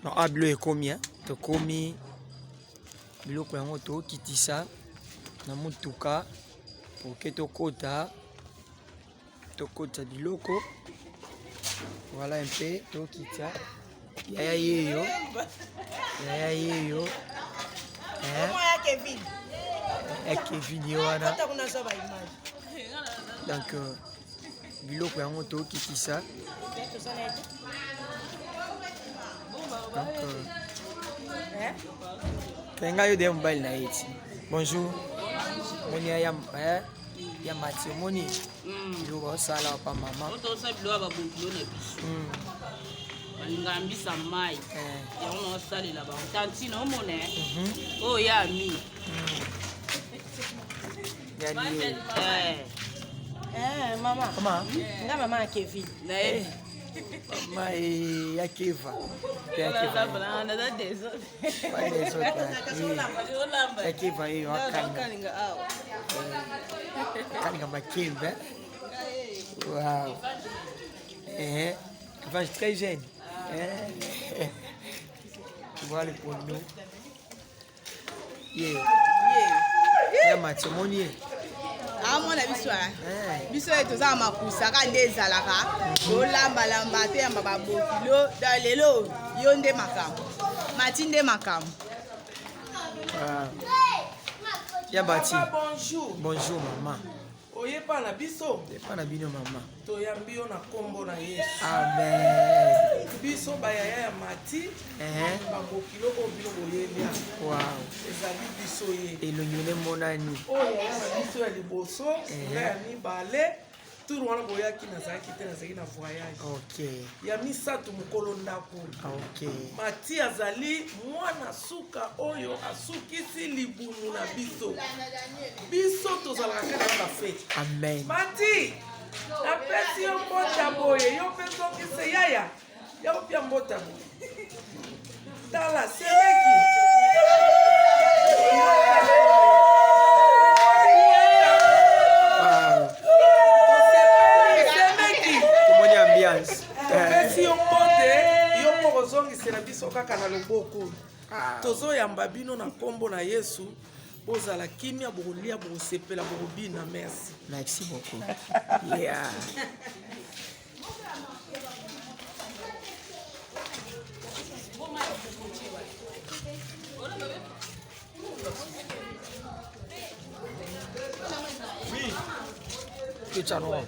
Non, a bleu et combien? To komi biloko yango to kitisa na mutuka pour que to kota biloko. Voilà un peu to kita. Yaya yeyo. Yaya yeyo. Kevin Yohana. Donc biloko yango to kitisa. Donc Kenga yo de mobile na eti. Bonjour. Moni ya Mathieu moni. Yo ba sala pa mama. Oto sa bilo ba bokilo na biso. Ngambisa mai. Ya ono sala la ba. Tantino mone. Oh ya mi. Ya ni. Mama. Comment? Nga mama Kevin. Na Mama ya Keva. Ya Keva hiyo akaninga. Kaninga makembe. Wow. Vai très jeune. Voilà pour nous. Ya matomoni. Mwana biso biso toza makusa ka nde ezalaka olamba te yamba babokilo lelo yo nde makambo mati nde makambo. Ya bati. Bonjour. Bonjour maman. Oyepa na biso. Yepa na bino maman. Toyambi yo na kombo na Yesu. Amen. Biso bayaya ya mati. Babokilo o bilo boyelia. Wow. Ezali biso ye. Elonyole monani. Oya na biso ya liboso. Ya mibale. Tout wana boyaki nazalaki te nazalaki na voyage. Okay. Ya misato mokolo ndako. Okay. Mati azali mwana suka oyo asukisi libumu na biso. Biso tozalaka kaka na fete. Amen. Mati, napesi yo mbota boye, yo mpe sokise yaya. Ya opia mbota boye. Tala semeki. Napesi yo mbote, yo moko zongisela biso kaka na loboko. Tozoyamba bino na kombo na Yesu. Bozala kimia bokolia bokosepela bokobina. Merci. Merci beaucoup. Yeah. Oui. Que tu as noir.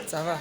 Ça va?